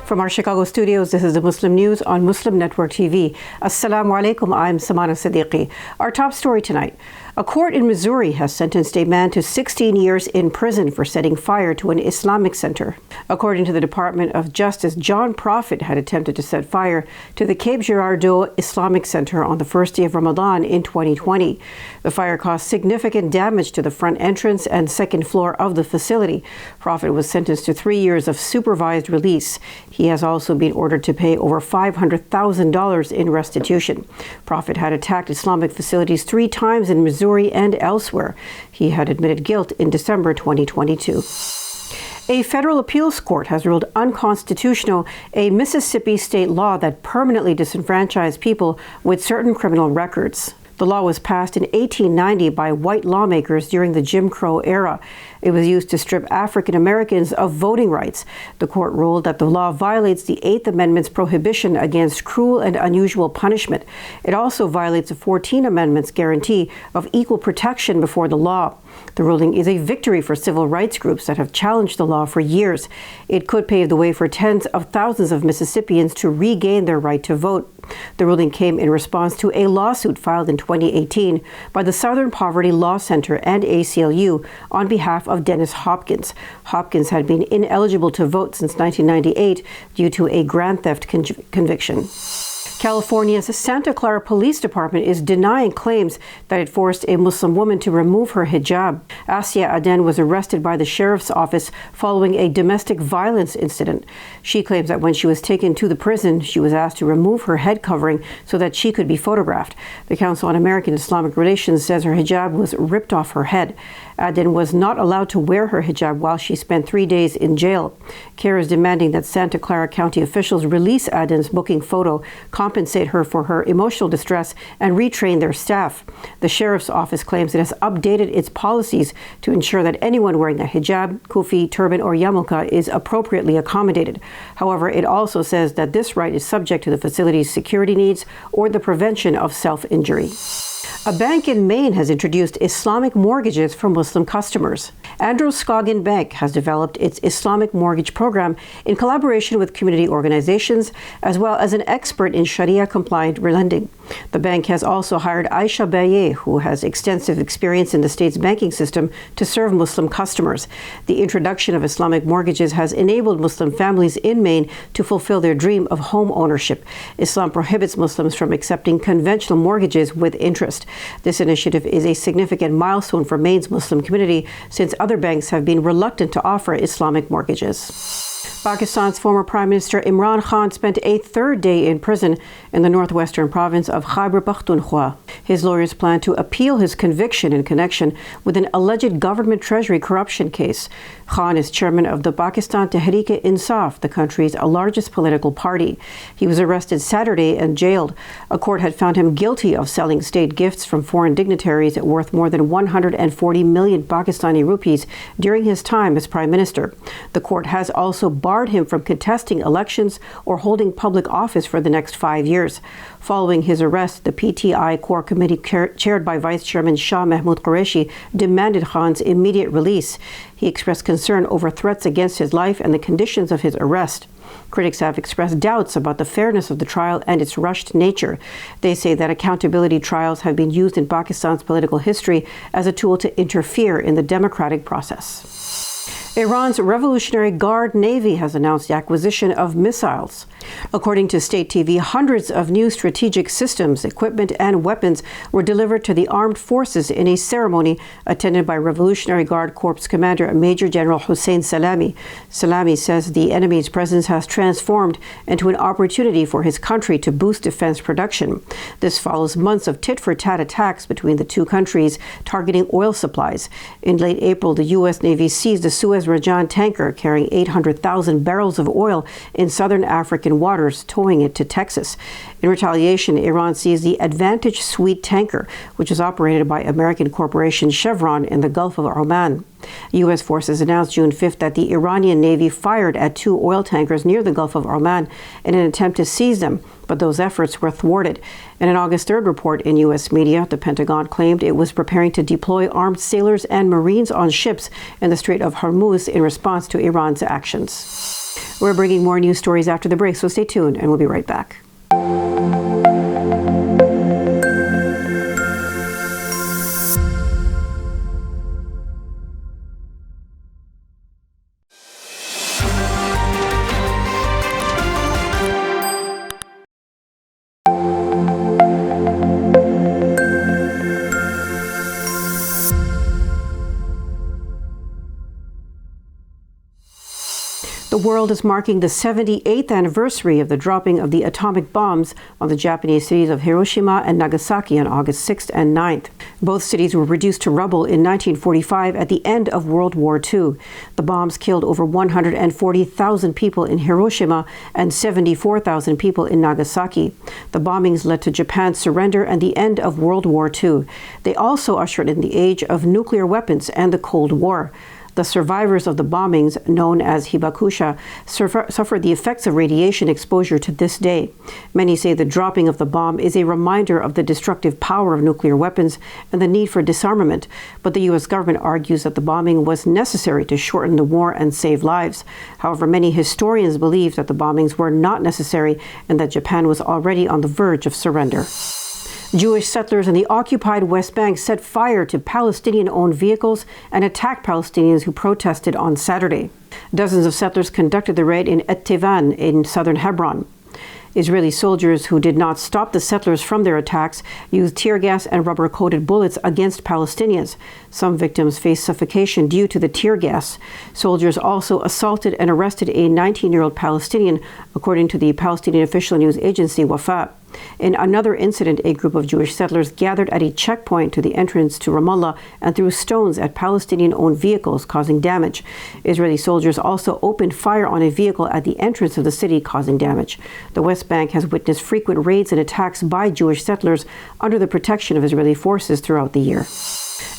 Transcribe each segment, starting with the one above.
From our Chicago studios, this is the Muslim News on Muslim Network TV. Assalamu alaikum, I'm Samana Siddiqui. Our top story tonight. A court in Missouri has sentenced a man to 16 years in prison for setting fire to an Islamic center. According to the Department of Justice, John Prophet had attempted to set fire to the Cape Girardeau Islamic Center on the first day of Ramadan in 2020. The fire caused significant damage to the front entrance and second floor of the facility. Prophet was sentenced to 3 years of supervised release. He has also been ordered to pay over $500,000 in restitution. Prophet had attacked Islamic facilities 3 times in Missouri and elsewhere. He had admitted guilt in December 2022. A federal appeals court has ruled unconstitutional a Mississippi state law that permanently disenfranchised people with certain criminal records. The law was passed in 1890 by white lawmakers during the Jim Crow era. It was used to strip African Americans of voting rights. The court ruled that the law violates the 8th Amendment's prohibition against cruel and unusual punishment. It also violates the 14th Amendment's guarantee of equal protection before the law. The ruling is a victory for civil rights groups that have challenged the law for years. It could pave the way for tens of thousands of Mississippians to regain their right to vote. The ruling came in response to a lawsuit filed in 2018 by the Southern Poverty Law Center and ACLU on behalf of Dennis Hopkins. Hopkins had been ineligible to vote since 1998 due to a grand theft conviction. California's Santa Clara Police Department is denying claims that it forced a Muslim woman to remove her hijab. Asia Aden was arrested by the sheriff's office following a domestic violence incident. She claims that when she was taken to the prison, she was asked to remove her head covering so that she could be photographed. The Council on American Islamic Relations says her hijab was ripped off her head. Aden was not allowed to wear her hijab while she spent 3 days in jail. CARE is demanding that Santa Clara County officials release Aden's booking photo, compensate her for her emotional distress, and retrain their staff. The sheriff's office claims it has updated its policies to ensure that anyone wearing a hijab, kufi, turban, or yarmulke is appropriately accommodated. However, it also says that this right is subject to the facility's security needs or the prevention of self-injury. A bank in Maine has introduced Islamic mortgages for Muslim customers. Androscoggin Bank has developed its Islamic mortgage program in collaboration with community organizations, as well as an expert in Sharia-compliant lending. The bank has also hired Aisha Baye, who has extensive experience in the state's banking system, to serve Muslim customers. The introduction of Islamic mortgages has enabled Muslim families in Maine to fulfill their dream of home ownership. Islam prohibits Muslims from accepting conventional mortgages with interest. This initiative is a significant milestone for Maine's Muslim community, since other banks have been reluctant to offer Islamic mortgages. Pakistan's former Prime Minister Imran Khan spent a 3rd day in prison in the northwestern province of Khyber Pakhtunkhwa. His lawyers plan to appeal his conviction in connection with an alleged government treasury corruption case. Khan is chairman of the Pakistan Tehreek-e-Insaf, the country's largest political party. He was arrested Saturday and jailed. A court had found him guilty of selling state gifts from foreign dignitaries worth more than 140 million Pakistani rupees during his time as prime minister. The court has also barred him from contesting elections or holding public office for the next 5 years. Following his arrest, the PTI core committee chaired by Vice Chairman Shah Mahmood Qureshi demanded Khan's immediate release. He expressed concern over threats against his life and the conditions of his arrest. Critics have expressed doubts about the fairness of the trial and its rushed nature. They say that accountability trials have been used in Pakistan's political history as a tool to interfere in the democratic process. Iran's Revolutionary Guard Navy has announced the acquisition of missiles. According to state TV, hundreds of new strategic systems, equipment, and weapons were delivered to the armed forces in a ceremony attended by Revolutionary Guard Corps Commander Major General Hossein Salami. Salami says the enemy's presence has transformed into an opportunity for his country to boost defense production. This follows months of tit-for-tat attacks between the two countries targeting oil supplies. In late April, the U.S. Navy seized a Suez Rajan tanker carrying 800,000 barrels of oil in southern African waters, towing it to Texas. In retaliation, Iran seized the Advantage Sweet tanker, which is operated by American corporation Chevron in the Gulf of Oman. U.S. forces announced June 5th that the Iranian Navy fired at 2 oil tankers near the Gulf of Oman in an attempt to seize them, but those efforts were thwarted. In an August 3rd report in U.S. media, the Pentagon claimed it was preparing to deploy armed sailors and Marines on ships in the Strait of Hormuz in response to Iran's actions. We're bringing more news stories after the break, so stay tuned and we'll be right back. The world is marking the 78th anniversary of the dropping of the atomic bombs on the Japanese cities of Hiroshima and Nagasaki on August 6th and 9th. Both cities were reduced to rubble in 1945 at the end of World War II. The bombs killed over 140,000 people in Hiroshima and 74,000 people in Nagasaki. The bombings led to Japan's surrender and the end of World War II. They also ushered in the age of nuclear weapons and the Cold War. The survivors of the bombings, known as hibakusha, suffered the effects of radiation exposure to this day. Many say the dropping of the bomb is a reminder of the destructive power of nuclear weapons and the need for disarmament, but the U.S. government argues that the bombing was necessary to shorten the war and save lives. However, many historians believe that the bombings were not necessary and that Japan was already on the verge of surrender. Jewish settlers in the occupied West Bank set fire to Palestinian-owned vehicles and attacked Palestinians who protested on Saturday. Dozens of settlers conducted the raid in Et Tevan in southern Hebron. Israeli soldiers who did not stop the settlers from their attacks used tear gas and rubber-coated bullets against Palestinians. Some victims faced suffocation due to the tear gas. Soldiers also assaulted and arrested a 19-year-old Palestinian, according to the Palestinian official news agency Wafa. In another incident, a group of Jewish settlers gathered at a checkpoint to the entrance to Ramallah and threw stones at Palestinian-owned vehicles, causing damage. Israeli soldiers also opened fire on a vehicle at the entrance of the city, causing damage. The West Bank has witnessed frequent raids and attacks by Jewish settlers under the protection of Israeli forces throughout the year.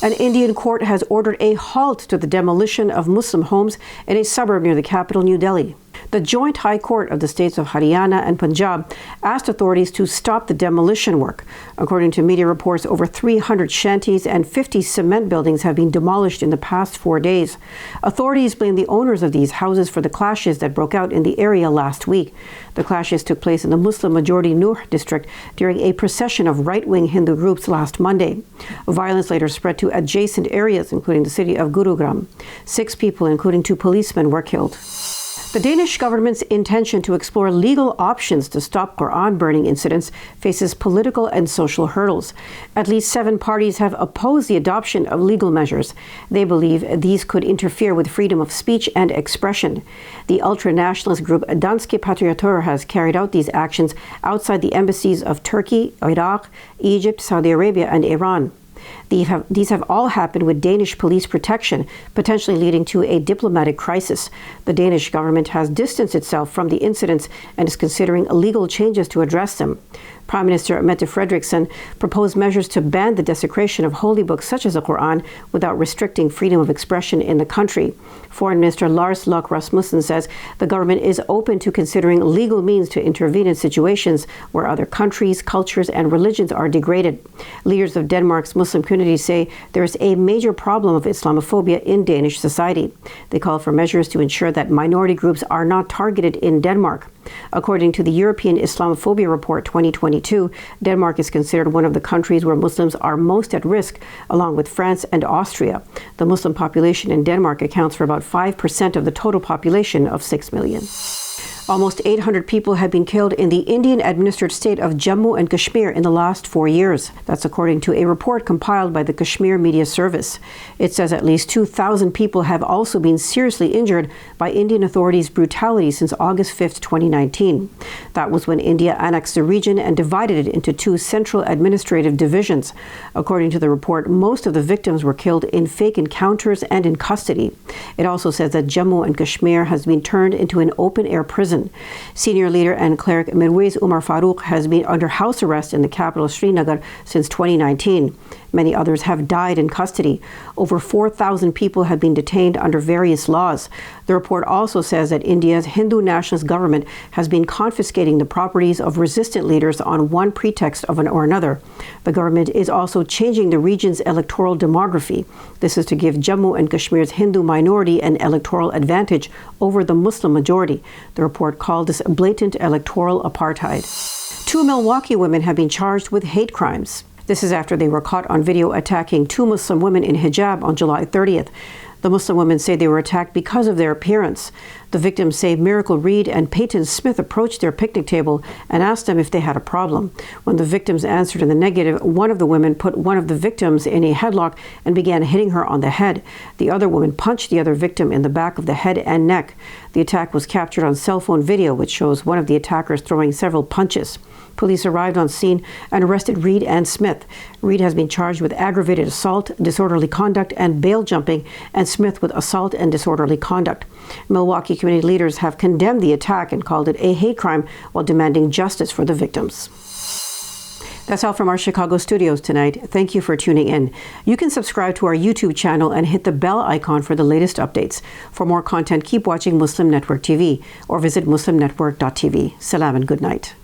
An Indian court has ordered a halt to the demolition of Muslim homes in a suburb near the capital, New Delhi. The Joint High Court of the states of Haryana and Punjab asked authorities to stop the demolition work. According to media reports, over 300 shanties and 50 cement buildings have been demolished in the past 4 days. Authorities blame the owners of these houses for the clashes that broke out in the area last week. The clashes took place in the Muslim-majority Noor district during a procession of right-wing Hindu groups last Monday. Violence later spread to adjacent areas, including the city of Gurugram. 6 people, including 2 policemen, were killed. The Danish government's intention to explore legal options to stop Quran burning incidents faces political and social hurdles. At least 7 parties have opposed the adoption of legal measures. They believe these could interfere with freedom of speech and expression. The ultra-nationalist group Danske Patrioter has carried out these actions outside the embassies of Turkey, Iraq, Egypt, Saudi Arabia, and Iran. These have all happened with Danish police protection, potentially leading to a diplomatic crisis. The Danish government has distanced itself from the incidents and is considering legal changes to address them. Prime Minister Mette Frederiksen proposed measures to ban the desecration of holy books such as the Quran without restricting freedom of expression in the country. Foreign Minister Lars Løkke Rasmussen says the government is open to considering legal means to intervene in situations where other countries, cultures, and religions are degraded. Leaders of Denmark's Muslim community say there is a major problem of Islamophobia in Danish society. They call for measures to ensure that minority groups are not targeted in Denmark. According to the European Islamophobia Report 2022, Denmark is considered one of the countries where Muslims are most at risk, along with France and Austria. The Muslim population in Denmark accounts for about 5% of the total population of 6 million. Almost 800 people have been killed in the Indian-administered state of Jammu and Kashmir in the last 4 years. That's according to a report compiled by the Kashmir Media Service. It says at least 2,000 people have also been seriously injured by Indian authorities' brutality since August 5, 2019. That was when India annexed the region and divided it into 2 central administrative divisions. According to the report, most of the victims were killed in fake encounters and in custody. It also says that Jammu and Kashmir has been turned into an open-air prison. Senior leader and cleric Mirwais Umar Farooq has been under house arrest in the capital Srinagar since 2019. Many others have died in custody. Over 4,000 people have been detained under various laws. The report also says that India's Hindu nationalist government has been confiscating the properties of resistant leaders on one pretext or another. The government is also changing the region's electoral demography. This is to give Jammu and Kashmir's Hindu minority an electoral advantage over the Muslim majority. The report called this blatant electoral apartheid. 2 Milwaukee women have been charged with hate crimes. This is after they were caught on video attacking 2 Muslim women in hijab on July 30th. The Muslim women say they were attacked because of their appearance. The victims say Miracle Reed and Peyton Smith approached their picnic table and asked them if they had a problem. When the victims answered in the negative, one of the women put one of the victims in a headlock and began hitting her on the head. The other woman punched the other victim in the back of the head and neck. The attack was captured on cell phone video, which shows one of the attackers throwing several punches. Police arrived on scene and arrested Reed and Smith. Reed has been charged with aggravated assault, disorderly conduct, and bail jumping, and Smith with assault and disorderly conduct. Milwaukee community leaders have condemned the attack and called it a hate crime while demanding justice for the victims. That's all from our Chicago studios tonight. Thank you for tuning in. You can subscribe to our YouTube channel and hit the bell icon for the latest updates. For more content, keep watching Muslim Network TV or visit muslimnetwork.tv. Salam and good night.